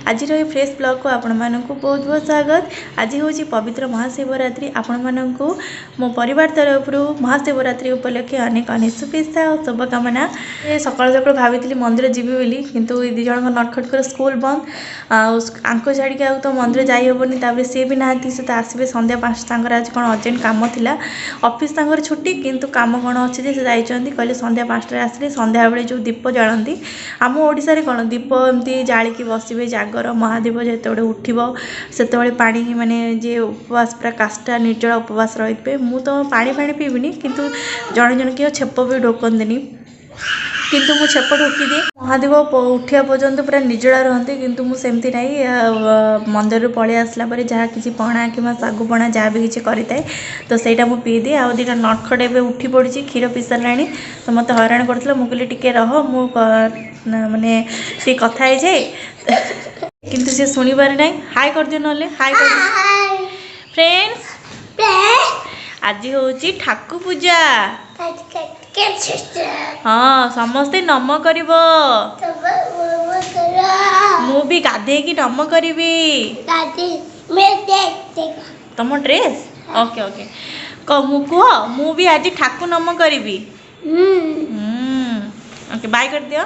आज fresh blog को आपण मानक बहुत बहुत स्वागत। आज हूँ पवित्र महाशिवरात्रि। आपण मानक मो परिवार तरफ महाशिवरात्रि उपलक्षे अनेक अनेक शुभेच्छा और शुभकामना। सकाल सकाल भाभी मंदिर जीवी बोली किंतु दी जन नटखटकर स्कूल बंद आंको छाड़ी आ तो मंदिर जाइबनी। सी भी ना से तो आसवे संध्या 5 आज कौन अर्जेंट कम थिला ऑफिस छुट्टी किंतु काम कौन अच्छे जाइए कहले संध्या 5 आसले संध्या बेले जो दीप जलांती आम ओडिशा कौन दीप एमती जालिकी बसवे जागर महादेव जिते उठब से पानी माने जे उपवास पूरा काष्टा निर्जला उपवास रही मु तो पानी पानी पीबिनी किंतु जड़े जन कि छेप भी ढोकती किंतु मु छेप ढोकी दिए महादेव उठा पर्यंत पूरा निर्जला रहते किंतु मुझे नहीं मंदिर पलि आसला जहाँ किसी पणा कि सागु पणा जहाँ भी किसी करें तो सहीटा मुझे पी दिए आ दीटा नटखट एवं उठी पड़ी क्षीर पी सारा तो मत हैरान कर मुझे टे रह मु माने टी कथा है जाए किंतु से शुणिबार ना हाय कर दियो ना हाय कर फ्रेंड्स आज हूँ ठाकु पूजा हाँ समस्ते नम कर मु भी गाधे की नम करी तुम ड्रेस ओके ओके कह मु भी आज ठाकु नम करी ओके बाय कर दियो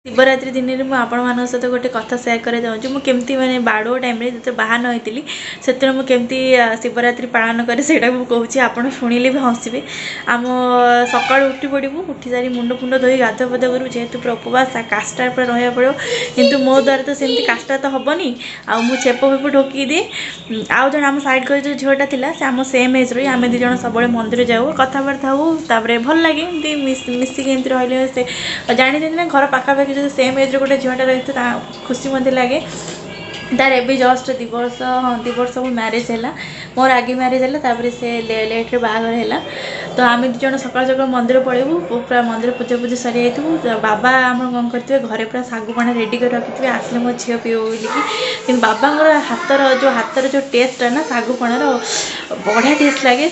शिवरात्रि दिन में आपण मान सहित गोटे कथा सेयार कर मुझे माने बाड़ो टाइम जो बाहन होती से मुझे शिवरात्रि पालन करे से कहूँ आपड़ शुणिले भी हसबे आम सका उठी पड़ू उठी सारी मुंड फुंड धोई गाध पाध करूँ जेहेतु पूरा उपवास काष्टा पूरा रहा पड़ो किंतु मो द्वारा तो सेमती काष्टा तो हेनी आ मु छेप फेप ढोकी दिए आउ जन आम साइड कर जो झीटा था से आम सेम एज रही आम दिज सब मंदिर जाऊ कथबार्ता हो भल लगे मिसिकी रही से जानी ना घर पाखापाखि जो सेम एज गोटे झीटा रही खुशी मत लगे तार एवं जस्ट 2 वर्ष हाँ 2 वर्ष मो मैरेज है मोर आगे मैरेज है से लेट्रे बाहर है तो आम दिज सकाल सकाल मंदिर पलू पूरा मंदिर पूजा पूजा सरी जाइए बाबा आम कौन करेंगे घरे पूरा सागुपणा रेडी कर रखिथे आसले मो झील पीब बोलिकी कि बाबांर हाथर जो टेस्ट है ना सागुपणार बढ़िया टेस्ट लगे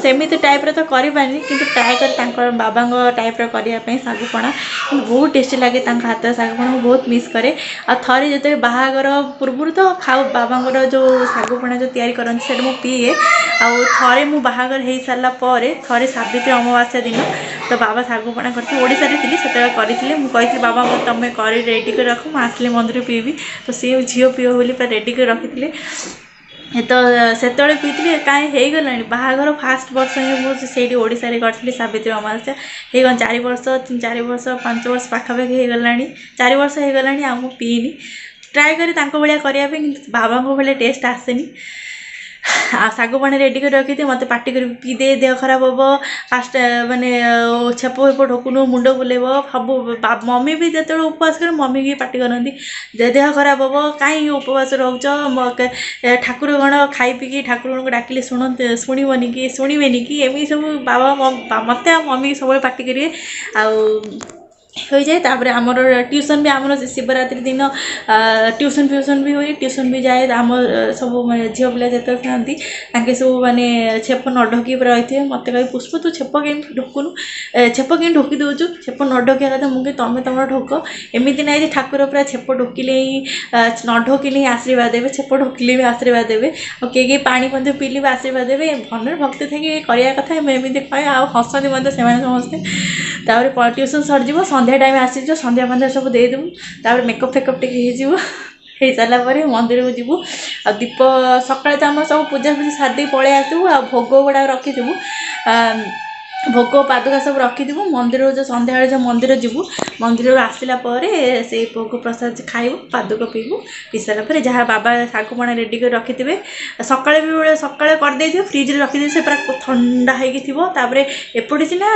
सेमती टाइप तो करें कि ट्राए कर बाबा टाइप करने सागुपणा बहुत टेस्टी लगे हाथ सागुपणा बहुत मिस करे आ थे जो बाहागर पूर्व तो खाऊ बाबांर जो सागुपणा जो तैयारी करते से पीए आउ मु बाहागर हो सारा थे सावित्री अमावास्या दिन तो बाबा सागुपणा करते ओडिशा थी से कही बाबा तुम कर रेडी कर रख मुझे मंदिर पीबी तो सी झील पीओ बोली पूरा रेडी कर रखी तो से पीती कहीं गला बाहागर फास्ट वर्ष ही मुझे ओडिशा करी सावित्री अमावास्या हो 4 वर्ष 4 वर्ष 5 वर्ष पाखापाखि हो गला 4 वर्ष हो गला आम पीनी ट्राए करी भाया करने बाबा भाया टेस्ट आसेनी सागुपणा रेडी कर रखी थी मत पार्टी कर पी दे देह खराब हम फास्ट माने छेप फेप ढोकुनु मुंड बुलेब सब मम्मी भी जो उपवास कर मम्मी की पार्टी करती देह खराब हम कहीं उपवास रोच ठाकुर गण खाई पी ठाकुर डाकिले शुणबनी कि शुणबेनि कि एमती सब बाबा मत मम्मी सब पार्टी करेंगे हो जाए तापर आमर ट्यूशन भी आम शिवरात्रि दिन ट्यूशन फ्यूशन भी हुए ट्यूशन भी जाए आम सब झील पिला जो था सब माने छेप न ढोकी रही थे मत कह पुष्प तू छेप कहीं ढोकुनु छेप कहीं ढोकी दूचु छेप न ढोकिया कथा मुझे तुम तुम ढोक एमती ना ठाकुर पूरा छेप ढोकिले ही न ढोकिले ही आशीर्वाद देवे छेप ढोकिले भी आशीर्वाद देवे और किए पानी पीले भी आशीर्वाद देवे मन भक्ति थी करवा कथा एमती कहे आ हसती मत से समस्ते ट्यूशन सर संध्या टाइम आसी संध्या फंध्या सब देदेबू तापर मेकअप फेकअप टे हो सारापर मंदिर को जीवु आ दीप सकाଳେ तो आम सब पूजा पूजा सारी पलि आसबू आ भोग गुड़ा रखीथु भोग पादुका सब रखीथु मंदिर जो संध्या जो मंदिर जीवु मंदिर आसला से भोग प्रसाद खाइबू पादुक पीबू पी सारापर जहाँ बाबा सागुपणा रेडी कर रखिथे सकाଳେ भी सकाଳେ करदे फ्रिज रखिदे से पूरा ठंडा होपर एपटे सीना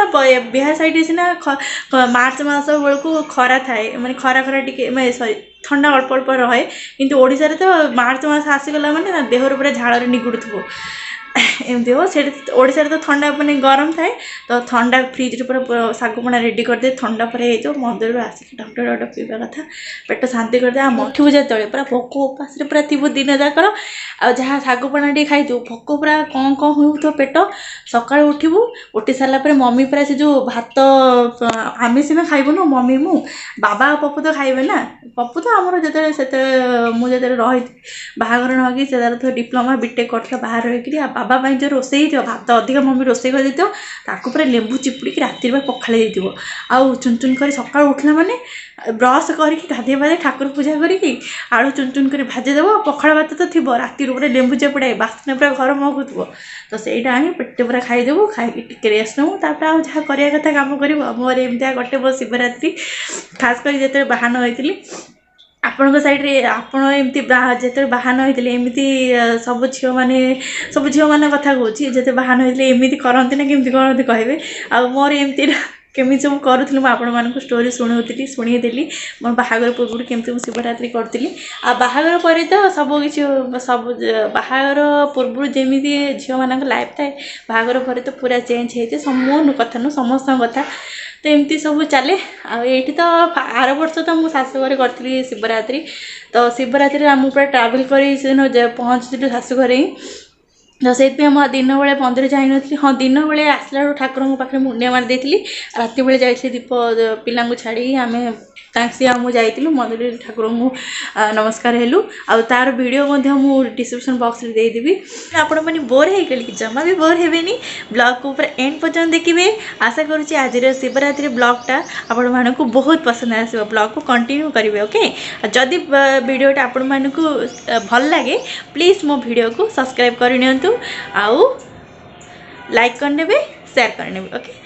बिहार साइड सीना मार्च मस बेलू खरा थाए माने खरा खरा टे सरी ठंडा अल्प अल्प रहे किंतु ओडिशा रे तो मार्च मास आसीगला माने देहर पूरा झाड़ निगुड़ एमती हो से ओडिशा तो ठंडा मैंने गरम थाए तो ठंडा फ्रिज पूरा शागुपणा रेडी करदे ठंडा पर हो मंदिर आसिक डॉक्टर डॉक्टर पीवा कथा पेट शांति करदे आ मठू जो पूरा भोक उपास पूरा थी दिन जाकर आ जहाँ शागुपणा टे खाई भोक पूरा कौन कौन हो पेट सका उठू उठी सारापर मम्मी पूरा से जो भात आम सीना खाइबुन मम्मी मु बाबा पप्पू तो खाइबे ना पप्पू तो आमर जो मुझे रही बाहागर नगी से डिप्लोमा बीटेक कर बाहर रही बाबा जो रोसे भात अधिक मम्मी रोसे कर पूरा लेंबू चिपुड़ी राति पखाड़ी देती आउ चुन चुन कर सका उठला माने ब्रश करके गाधे बाधे ठाकुर पूजा करके आलू चुन चुन कर भाजीदेव पखाड़ भात तो थी राति पूरा लेंबू चिपुड़ा बास्ना पूरा घर महकुव तो सहीटा आनी पेटे पूरा खाईदेव खाई टिके रेस्ट नौ तापर आ जहाँ करवा कथा कम कर मोर एमती गोटे बो शिवरात्रि खास कर जो बाहन होती आपण साइड्रे आपण एमती जो बाहन होते एमती सब झील मैंने सब झील मान कथा कौच जो बाहन होते एमती करते ना केमती करते कहे आ मोर एमती केमी सब करूँ आपण मानक स्टोरी शुणी शुणीदेली मोर बाहागर पूर्व केमती शिवरात्रि करी आ बाहागर पर तो सब किसी सब बाहागर पूर्व जमी झील मान लाइफ थाए बाहागर पर तो पूरा चेंज होते समूह कथा नु समस्त कथा तो एमती सब चले आठी तो आर वर्ष तो मुझे शाशुघर करी शिवरात्रि तो शिवरात्रि आम पूरा ट्रावेल कर पहुँचलु शाशुघर ही तो से दिन बेले मंदिर जाई नी हाँ दिन बेले आसला ठाकुर पाखे मुंडिया मारी राति बेले जाइए दीप पिला छाड़ी आम सी मुझे मंदिर ठाकुर को नमस्कार हेलु आ तार वीडियो मुझे डिस्क्रिप्शन बॉक्स में देदेवी आपण मैंने बोर हो गली जमा भी बोर हेनी ब्लॉग को पूरा एंड पर्यंत देखिए आशा करुँच आज शिवरात्रि ब्लॉगटा आपण मानक बहुत पसंद आसो ब्लॉग को कंटिन्यू करेंगे ओके जदि वीडियोटा आपण मानक भल लगे प्लीज मो वीडियो को सब्सक्राइब करनी आउ लाइक करने शेयर करने ओके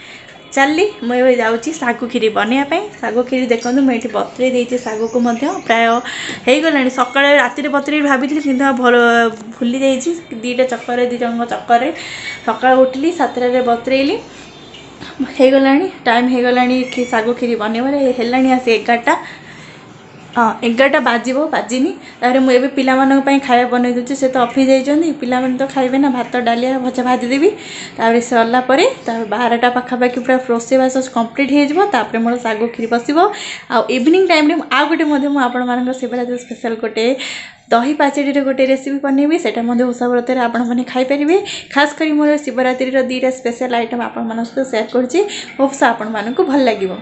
चलली मुझे जाऊँगी सागु खीरी बनवाई सागु खीरी देखो मुझे बतरे देती सागु को प्राय हो गला सका राति बतरे भाभी कि भल भूली जाइए दीटा चक्कर दी जन चक्कर सका उठली 7 बतरेली हो गला टाइम हो गला सागु खीरी बनवार है आसी 11टा हाँ 11टा बाजो बाजिनी तार मुझे पाई खाया बनई दूसरी से तो ऑफिस जाइए पिला तो खाइबे ना भात डालिया भजा भाजीदेवी तापर सरलापर 12टा पाखापाखि पूरा रोषेबास कम्प्लीट होपर मोर सागु खीरी बस आ इवनिंग टाइम आउ गोटे आपण शिवरात्रि स्पेशल गोटे दही पाचेड़ी गोटे रेसिपी बनैबी सेटा ओषा व्रत आपण मैंने खाईपारे खास कर मोर शिवरात्रि 2टा स्पेशल आइटम आपण मान सहित सेयार करुँची होप्स आपण मानक भल लगे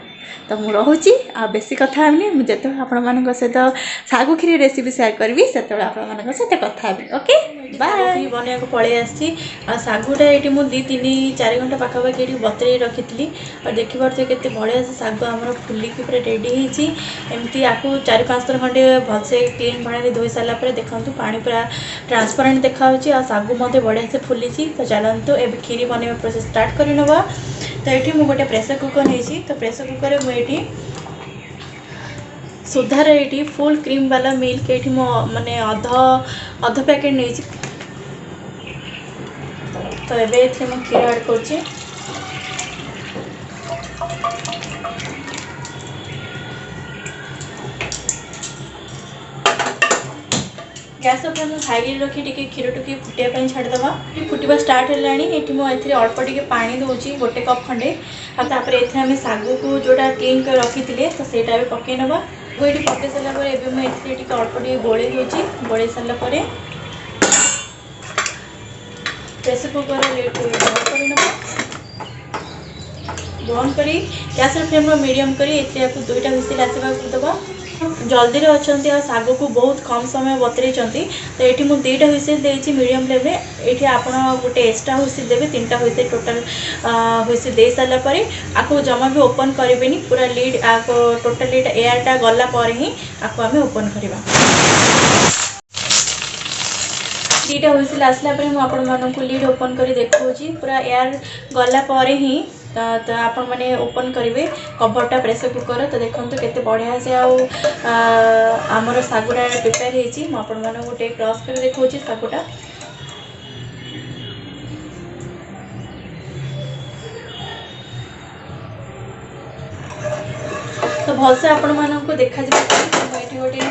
तो मुझे रोची आ बेसी कथा हेनी मुझे आपण मान सहित सागु खीरी रेसिपी सेयार करी से आपण सहित कथा ओके बाय बनवा को पलि आसी सागुटा ये मुझे 2-3-4 घंटा पाखापाखि ये बतरे रखी और देखिए केते बढ़िया से सागु आमर फुलिकी पूरा रेडी होमती आपको 4-5 थर खंडे भलसे क्लीन पानी धोई सारापर देखो पानी पूरा ट्रांसपेरेंट देखा सागु मत बढ़िया से फुली तो चलतु ए खीरी बनवा प्रोसेस स्टार्ट कर नवा तो ये मुझे गोटे प्रेसर कुकर नहीं तो प्रेसर कुकर मुझे सुधार ये फुल क्रीम वाला मिल्क ये माने अध पैकेट नहीं तो ये क्षीर ऐड कर गैस फ्लेम हाई रखी टी क्षीर टी फुटापी छाड़देवा फुटा स्टार्ट है मुझे अल्प टे पानी दूसरी 1 कप खंडे आपर ये सागु को जोड़ा क्लीन कर रखी थे तो सहीटा भी पकई नवा ये पकई सारापर ये मुझे अल्प टे गोले दूसरी गोले सारापर प्रेसर कुकर बंद कर गैस फ्लेम मीडियम कर 2टा हुइसिल आसवा दबा जल्दी अच्छा सागु को बहुत कम समय बतरे तो ये मुझे 2टा हुइसिल देती मीडियम फ्लेम ये आप गोटे एक्सट्रा हुइसिल देवे 3टा हुइसिल टोटाल हुइसिल दे सारापर आपको जमा भी ओपन करेंगे पूरा लीड टोटाल एयरटा गला पर ही आपको आम ओपन करवा 2टा हुइसिल आसला मुझे लीड ओपन कर देखा पूरा एयर गला पर ही तो आपण मैंने ओपन करेंगे कभरटा प्रेसर कुकर तो देखो केते बढ़िया से आमर सागुटा प्रिपेयर होती गोटे क्रॉस कर देखा सागुटा तो भलसे आपण मानक देखा मुझे गोटे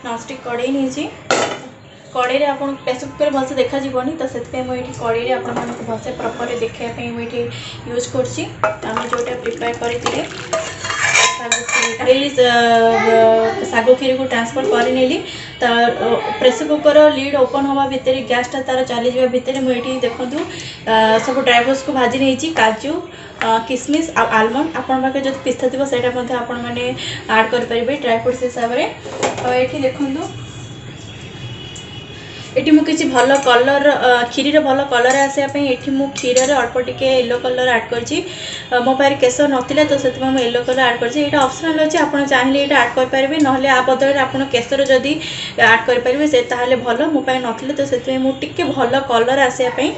नॉनस्टिक कड़े नहीं कड़े आप प्रेसर कुकर भलसे देखा जीवनी तो से मुझे कड़े आपण भलसे प्रपर देखापी मुझे यूज करसी आम जोटा प्रिपेयर करते शाग खीरी को ट्रांसफर कर प्रेसर कुकर लीड ओपन हवा भितर गैसटा तार चली जावा भितर मुझे देखूँ सब ड्राई फ्रूट्स को भाजी नहीं काजू किसमिश आलमंड आपण पाखे जो पिस्ता थी से आपण मैंने ऐड करेंगे ड्राई फ्रूट्स हिसाब से ये देखूँ ये मुझे भल कलर क्षीरी भल कलर आसापी ये क्षीर अल्प टिके येलो कलर ऐड कर मो पाखे केसर नाला तो से येलो कलर ऐड कर ऑप्शनल अच्छे आप चाहिए ये ऐड करेंगे ना आ बदल आप केसर जदि ऐड करेंगे से भल मो पाखे ना तो से मुझे भल कलर आसापी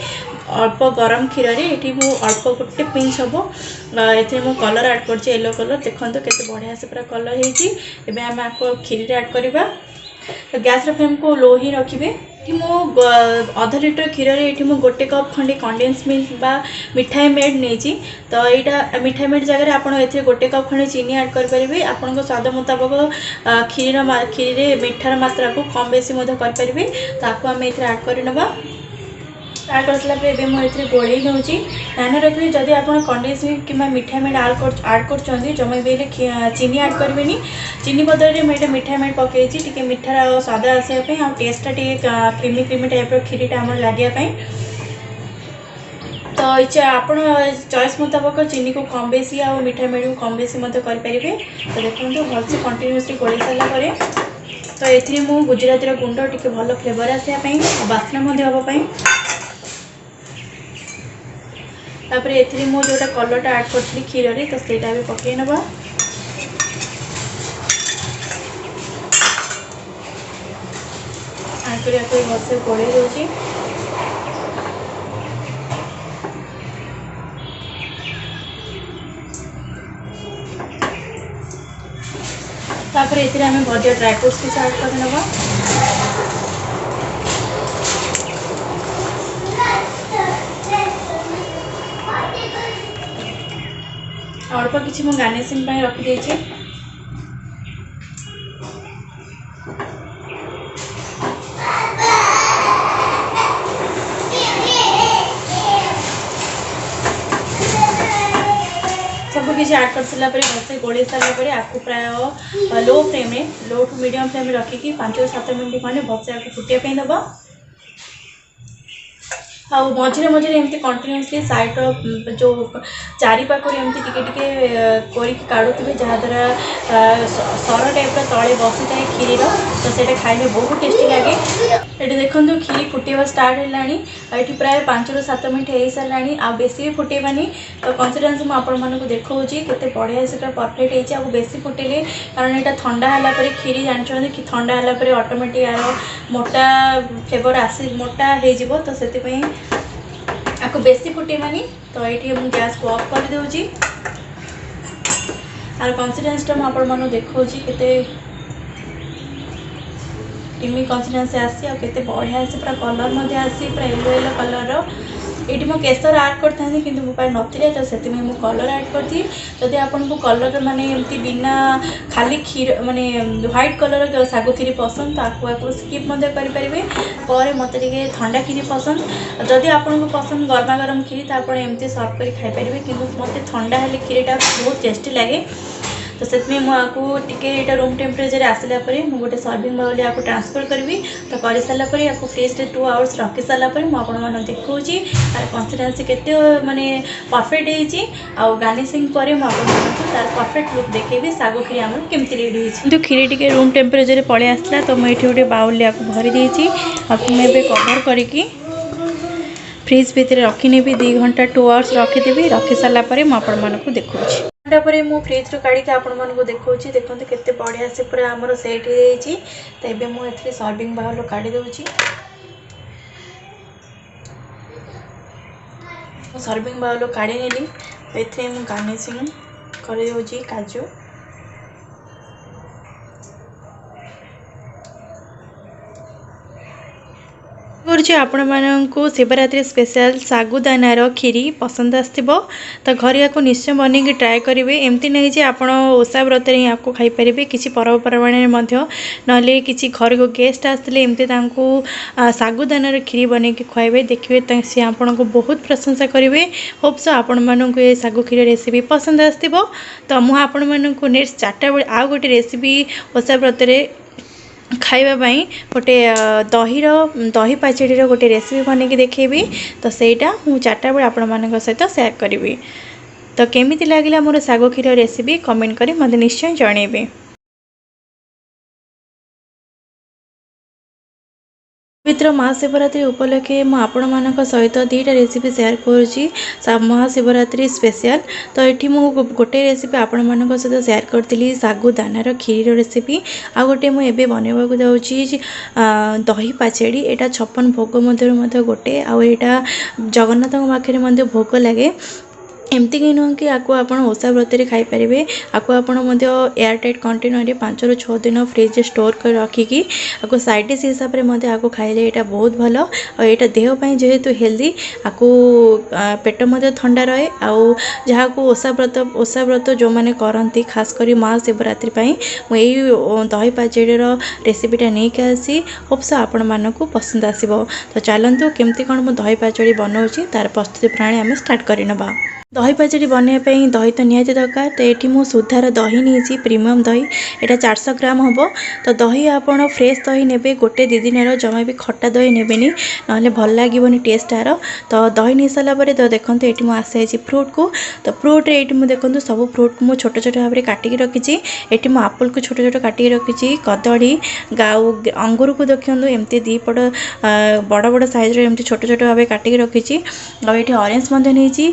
अल्प गरम क्षीर ये अल्प गोटे पिंच हम ये कलर ऐड कर येलो कलर देखो केते बढ़िया से पूरा कलर होमें आपको क्षीरी ऐड करवा तो गैस फ्लेम को लो ही रखिए कि मो आधा लिटर क्षीर ये गोटे कप खंडे कंडेन्स मिल्क बा मिठाई मेड नहीं तो यहाँ मिठाई मेड जगह आप गोटे कप खंडे चीनी ऐड करेंगे आपण स्वाद मुताबक क्षीर मिठार मात्रा को कम बेसी करेंगे तो आम ये ऐड करवा ऐड कर सारा पे मुझे गोड़े दूसरी ध्यान रखिए जदि आप कंडेन्स मिल्क कि मिठाई मेड ऐड कर जमा भी चीनी ऐड करेंगे चीनी बदल में मिठाई मेड पकई टी मिठार स्वाद आसापी आ टेस्टा क्रीमी क्रीमी टाइप क्षीरीटा आम लगे तो इच्छा आप चॉइस मुताबक चीनी को कम बेसी आ मिठाई मेड को कम बेसी करेंगे तो देखो भलसे कंटिन्यूअसली गोड़े सारापर तो ये गुजराती गुंड टी भल फ्लेवर आसापी बास्ना हाँपाई तापर ये मो जोटा कलरटा ऐड करी क्षीर तो सेटा भी पकई नवा ऐड कर भलसे गोड़े दूसरी तापर ये आम भजा ड्राई फ्रूट्स भी ऐड कर नवा अल्प किसी मो गार्निशिंग रखी सब किसी ऐड कर सारापर भलसे गोड़े सारापर आपको प्राय low flame low to medium flame रखिकी 5 से 7 मिनट खंडे भलसे आपको फुटाई दबा आ मझे मझे एमती कंटिन्यूअसली साइड जो चारिपाखर एमती टिके काढ़ुवे जहाद्वारा सर टाइप तले बसी थाए क्षीर तो से खाइले बहुत टेस्टी लगे ये देखो क्षीरी फुटेवा स्टार्ट है प्राय 5 से 7 मिनट हो सारा आ बेसी भी फुटेबानी तो कन्सिस्टेंसी मुझे देखा केते बढ़िया से परफेक्ट हो बेसी फुटेले कारण यहाँ ठंडा है क्षीरी जानते कि ठंडा है ऑटोमेटिक यार मोटा फ्लेवर आसी मोटा हो तो से आपको बेसी फुटेबानी तो ये मुझे गैस को ऑफ कर दूची आर कन्सिस्टेंसी मुझे देखा केते क्रीमी कन्सिस्टेंसी आसी आ केते बढ़िया से पूरा कलर आसी पूरा येलो येलो कलर ये मो केसर ऐड करता कि मो पास नथिले तो से मु कलर ऐड करती जदि आपन को कलर माने एमती बिना खाली क्षीर माने व्हाइट कलर साग खीरी पसंद तो आपको स्किप करेंगे पर मत ठंडा खीरी पसंद जदि आपन को पसंद गर्मा गरम खीरी तो आप एमती सर्व कर खाई पारे कि मत ठंडा हेल्ले खीरीटा बहुत टेस्टी लगे तो से मुझे रूम टेम्परेचर आसला गोटे सर्विंग बाउल या ट्रांसफर करी तो कर सारापर या फ्रिज 2 आवर्स रखी सारापर मुझे देखी तार कन्सिस्टेंसी केते माने परफेक्ट हो गार्निशिंग पर तार परफेक्ट लुक देखेबी साग खीरी आम केमती रेडी हो खीरी टी रूम टेम्परेचर पलि आसला तो मुझे गोटे बाउल या भरी देती आपको कवर करके फ्रिज भितर रखिनेबी 2 घंटा 2 आवर्स रखीदेवी रखी सारापर मुझे देखा घंटा मु फ्रिज रू काढ़ी आपको देखा देखो केते बढ़िया से पूरा आमर सेट हो जाइए तो ये मुझे सर्विंग बाउल काढ़ी दूची सर्विंग बाउल काढ़ी नेली ये गार्निशिंग कर दूची काजू କରୁଛି ଆପଣମାନଙ୍କୁ ଶିବରାତ୍ରି ସ୍ପେଶାଲ ଶାଗୁଦାନାର କ୍ଷୀରି ପସନ୍ଦ ଆସିଥିବ ତ ଘରେ ୟାକୁ ନିଶ୍ଚୟ ବନେଇକି ଟ୍ରାଏ କରିବେ। ଏମିତି ନାହିଁ ଯେ ଆପଣ ଓଷା ବ୍ରତରେ ହିଁ ୟାକୁ ଖାଇପାରିବେ, କିଛି ପର୍ବପର୍ବାଣିରେ ମଧ୍ୟ, ନହେଲେ କିଛି ଘରକୁ ଗେଷ୍ଟ ଆସିଥିଲେ ଏମିତି ତାଙ୍କୁ ଶାଗୁଦାନାର କ୍ଷୀରି ବନେଇକି ଖୁଆଇବେ, ଦେଖିବେ ସେ ଆପଣଙ୍କୁ ବହୁତ ପ୍ରଶଂସା କରିବେ। ହୋପ୍ସ ଆପଣମାନଙ୍କୁ ଏ ଶାଗୁ କ୍ଷୀରି ରେସିପି ପସନ୍ଦ ଆସିଥିବ। ତ ମୁଁ ଆପଣମାନଙ୍କୁ ନେକ୍ସଟ 4ଟା ବେଳେ ଆଉ ଗୋଟେ ରେସିପି ଓଷା ବ୍ରତରେ ଖାଇବା ପାଇଁ गोटे दही पाचेड़ी गोटे रेसिपी बनैकी देखी। तो सहीटा मुझे 4टा बेले आपण मान सहित सेयार करी। तो केमिति लगिला मोर साग क्षीर रेसिपी कमेंट करी मते निश्चय जणेबे। पवित्र महाशिवरात्रि उपलक्षे मुझे सहित 2टा रेसिपी सेयार करुँची महाशिवरात्रि स्पेशल। तो ये गोटे रेसिपी आपण मान सहित सेयार करी सागुदानार खीर रेसिपी। आ गोटे मुझे बनवाक जाऊँगी दही पाचेड़ी। यहाँ 56 भोग मध्य गोटे आईटा जगन्नाथ पाखे भोग लगे। एमती कहीं नुह कि आपको आप ओषा व्रत खाईपारे। आपको आप एयर टाइट कंटेनर 5 ରୁ 6 दिन फ्रिज स्टोर कर रखिकी आपको साइड डिश हिसाब से आपको खाइले यहाँ बहुत भल। और देहपाई जेहेतु हेल्दी आपको पेट ठंडा रहे। आउ जहाँ को ओषा व्रत जो मैंने करती खासकर महाशिवरात्रि मुझे दही पाचेड़ीर रेसिपीटा नहीं आसी। होप्स आपण मानक पसंद आसो। तो चलतु केमती कौन मुझे दही पाचेड़ी बनाऊँगी तार प्रस्तुति प्रणाली आम स्टार्ट करनवा। दही पाचेड़ी बनवाई दही तो निहाती दरकार। तो ये मुझे सुधार दही नहीं प्रीमियम दही यहाँ 400 ग्राम हम। तो दही आपड़ फ्रेश दही ने गोटे 2 दिन जमा भी खट्टा दही नेबेनी ना भल लगे टेस्ट तार। तो दही नहीं सारापर तो देखो ये मुझे आसाई फ्रुट को। तो फ्रुट ये देखो सब फ्रुट मुझे छोट छोट भाव में काटिकी रखी। ये मुझे आपुल को छोट छोट काटिकी रखी। कदली गाउ अंगूर को देखो एमती 2 पट बड़ बड़ साइज एमती छोट छोट भाव काटिकी रखी। और ये ऑरेंज नहीं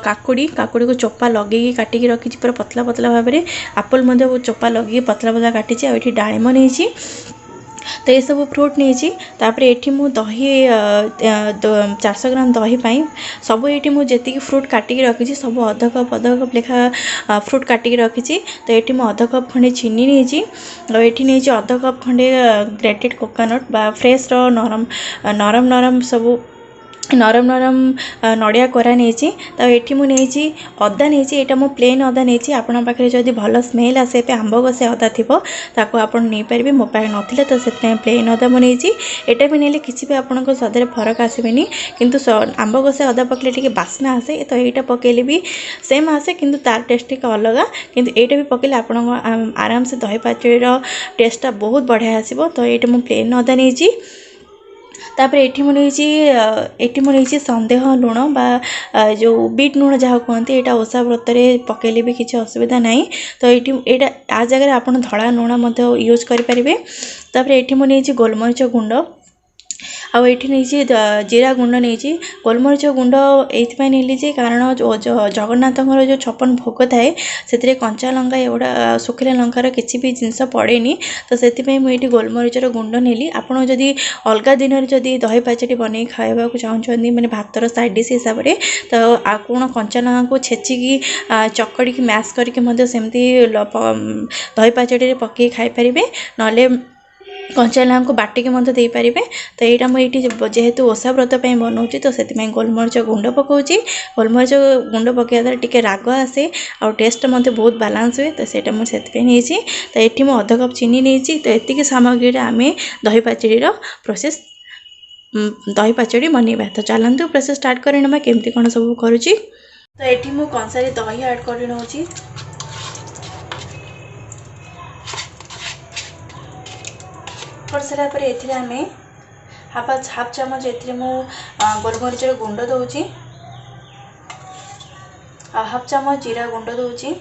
काकुड़ी को चोपा लगे काटिकी रखी पूरा पतला पतला भाव में। आप्पल चोपा लगे पतला पतला काटी। आठी डालिम नहीं। तो ये सब फ्रुट नहीं। तापर ये दही 400 ग्राम दही पाई सब ये मुझे जी फ्रुट काटिकी रखी सब अध कप लेखा फ्रुट काटिकी रखी। तो ये मुझे अध कप खंडे चीनी नहीं। और ये नहीं अध कप खंडे ग्रेटेड कोकोनट बा फ्रेश नरम नरम नरम सब नरम नरम नड़िया कोरा नहीं। तो ये मुझे अदा नहीं। यहाँ मुझे प्लेन अदा नहीं। आपण पाखे जदि भल स्मेल आसे आंब गसे अदा थी ताको आप नहीं पारे। मो पाखे ना तो से प्लेन अदा मुझे यहाँ भी नहीं किसी भी आपण स्वाद फरक आसबेनी। किंतु आंब गसे अदा पकड़े टी बास्ना आसे। तो यहाँ पकड़े भी सेम आसे किंतु तार टेस्ट टी अलग। किंतु यहाँ भी पकड़े आप आराम से दही पाचेड़ीर टेस्टा बहुत बढ़िया आसो। तो ये मुझे प्लेन अदा नहीं। तापर ये मुझे संदेह लुण बा जो बीट लुण जहाँ कहते यहाँ ओषा व्रत पकड़े भी किसी असुविधा नहीं। तो ये आ जगह आप धड़ा लुण यूज करेंगे। तापर ये मुझे गोलमरीच गुंड आउ ये नहीं जीरा गुंड नहीं। गोलमरीच गुंड ये नहीं कारण जगन्नाथ जो 56 भोग थाए से कंचा लंका एगुड़ा सुखिला लंकार किसी भी जिनस पड़ेनी। तो से मुझे गोलमरीचर गुंड नेली। आपड़ जदि अलग दिन जदि दही पाचेड़ी बन खावा चाहते मैंने भातर साइड डिश हिसाब से तो आपड़ कंचा लंका को छेचिकी चकड़ी मैश करके सेमती दही पाचेड़ी पकई खाईपारे ना कंचा लंका को बाटिकी दे पारे। तो यहाँ मुझे जेहेतु ओषा व्रत बनाऊँगी तो से गोलमरीच गुंड पकाऊँगी। गोलमरीच गुंड पकड़ा द्वारा टी राग आसे और टेस्ट मत बहुत बालांस हुए। तो सहीटा मुझे नहीं। तो ये मुझे अध कप चीनी नहीं। तो ये सामग्री आम दही पाचेड़ीर प्रोसेस दही पाचेड़ी बनवा। तो चलतु प्रोसेस स्टार्ट करना केमती कौन सब करुँची। तो ये मुझे कंसारे दही ऐड कर नौची। कर सारा पर ये हाफ चामच ये गोलमरीच गुंड दूची। हाफ चामच जीरा गुंड दूची।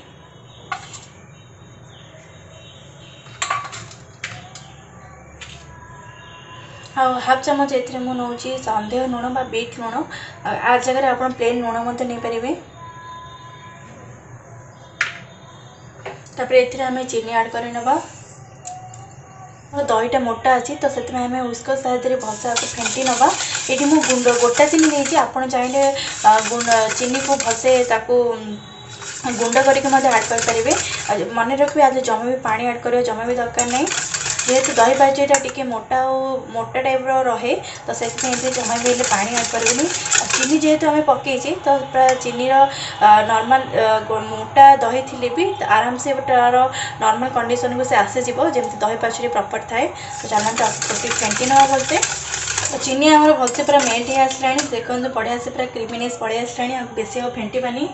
हाफ चमच ये मुझे संदेह लुण बा बीट लुण आ जगह आप प्लेन लुण मत नहीं पारे। तापर ये आम चीनी ऐड करनवा। दहीटा मोटा अच्छी तो से उस्को साहाଯ୍य भलसे आपको फेंटी नवा। ये मुझे गुंड गोटा चीनी नहीं। आप चाहिए चीनी को भलसे गुंड करके ऐड करेंगे। मन रखिए आज जमा भी पानी ऐड कर जमा भी दरकार नहीं। जेहेतु दही पाचेटा टी मोटा और मोटा टाइप रहे तो से जमा भी पानी आड करेंगे। चीनी जेहेतु आम पकई तो पूरा चीनीर नॉर्मल मोटा दही थी भी आराम से तार नॉर्मल कंडीशन को से आसीज जमी दही पाचेरी प्रॉपर थाए। तो चलते फेंटी ना भलसे। तो चीनी आम भलसे पूरा मेल्ट हो आसला देखो बढ़िया से पूरा क्रीमीनेस पड़े आसला बेसी आ फेंटानी।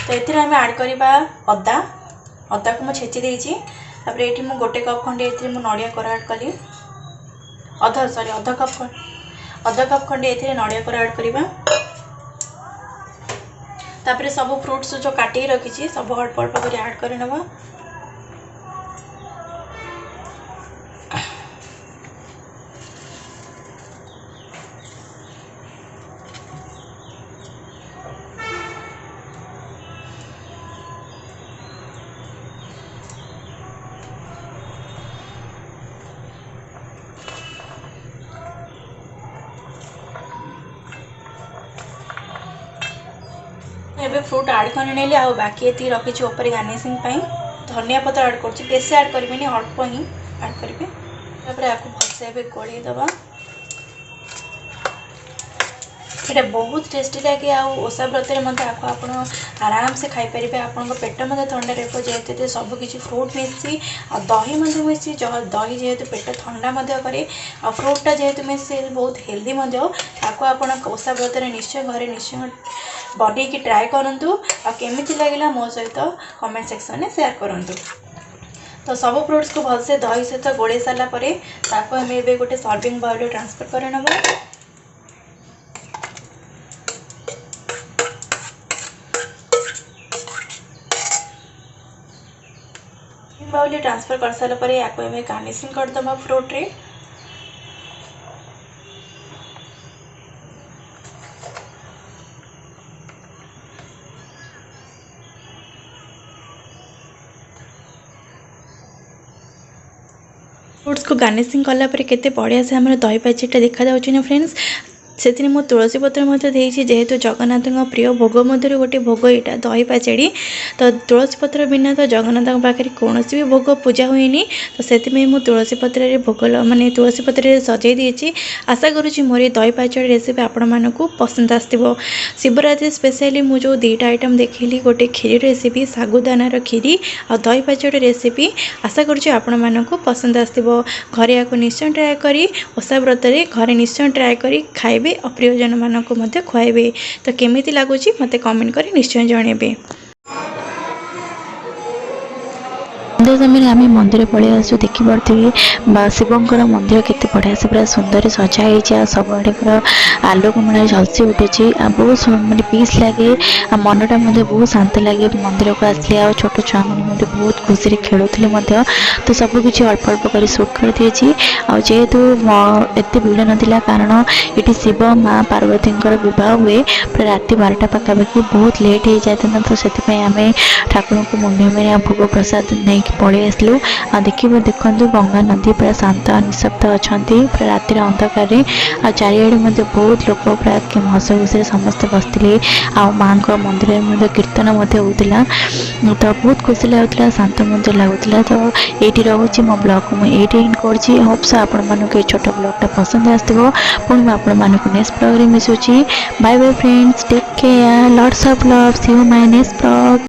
तो ये आम आड करवा अदा अदा को मुझे छेची देती। ये मुझे गोटे कप खंडे ये नड़िया कोरा आड कली अधा कप खंडे ये नड़िया कोरा आड करवा। तापर सब फ्रुट्स जो काटिक रखी सब अल्प अल्प कर आड कर नवा। एबे फ्रूट आड कर नेली आ बाकी ये रखी ऊपर गार्निशिंग धनिया पत्र आड कर बेसी आड करी अल्प ही आड करेंगे। भलसे गोल दबा। ये बहुत टेस्टी लगे आशा व्रत आप आराम से खाईपर। आपण पेट मत थंडा रहा जेहेतु सबकि फ्रूट मिसी आ दही मिसी दही जेहेतु पेट ठंडा करे आ फ्रूटा जेहेतु मिसी बहुत हेल्दी ओषा व्रत निश्चय घरे निश्चय बॉडी की ट्राए करूँ। केमिति लगे मो सहित कमेंट सेक्शन में शेयर करूँ। तो सब फ्रूट्स को भलसे दही सहित गोड़े सारापर आम ए गोटे सर्विंग बाउल ट्रांसफर कर नवा। बाउल ट्रांसफर कर सारापर या गार्निशिंग करदे फ्रूट रे। फ्रूट्स को गार्निशिंग कलापर केते बढ़िया से आम दही पाचेरीटा देखा जाउछि ना फ्रेंड्स। से मो तुलसी पत्र देती जेहेतु जगन्नाथ प्रिय भोग मध्य गोटे भोग यहाँ दही पाचेड़ी। तो तुलसी पत्र बिना तो जगन्नाथ पाखे कौन भी भोग पूजा हुए। तो से मो तुलसी पत्र भोग माने तुलसी पत्र सजाई देती। आशा करुँची मोर दही पाचेड़ी रेसिपी आपण मानक पसंद आसो। शिवरात्रि स्पेशली मु जो दुईटा आइटम देखली गोटे खीरी रेसिपी सागुदानार खीरी और दही पाचेड़ी रेसिपी आशा करुँची आपण मानक पसंद आसो। घरे या निश्चय ट्राए करी ओषा व्रत घरे निश्चय ट्राए करी खाइबे अप्रियजन मानक मध्य खुआइबे। तो केमिति लागुची मते कमेंट करी निश्चय जणेबे। समय आम मंदिर पलि आसु देखी पड़े शिवंकर मंदिर केते बढ़िया से पूरा सुंदर सजाई सबुआड़े पूरा आलोक मेला झलसी उठुची बहुत माने पीस लगे मनटा बहुत शांत लगे मंदिर को आसले आ छोट छुआ मैंने बहुत खुशी खेलुले। तो सबकि अल्प अल्प कर सुट कर दिए जेहेतु एत भिड़ नाला कारण ये शिव माँ पार्वती बह हुए पूरा राति 12टा पाखापाखि बहुत लेट हो जाता। तो से आम ठाकुर को मुंडे में भोग प्रसाद नहीं पलि आसलु। देखिए देखु गंगा नदी पूरा शांत निशब्द अच्छा पूरा रातिर अंधकार चारिड़े बहुत लोग पूरा हस खुशी समस्ते बसते माँ मंदिर कीर्तन होता। तो बहुत खुशी लगुला शांत लगुला। तो ये रोचे मो ब्लॉग को मुझे एंड कर होप्स आपण मानक छोट ब्लॉगटा पसंद आसो। पुणी आपण मानक नेक्स्ट ब्लॉग रे मिसुची। Bye bye friends, take care, lots of love, see you my next blog.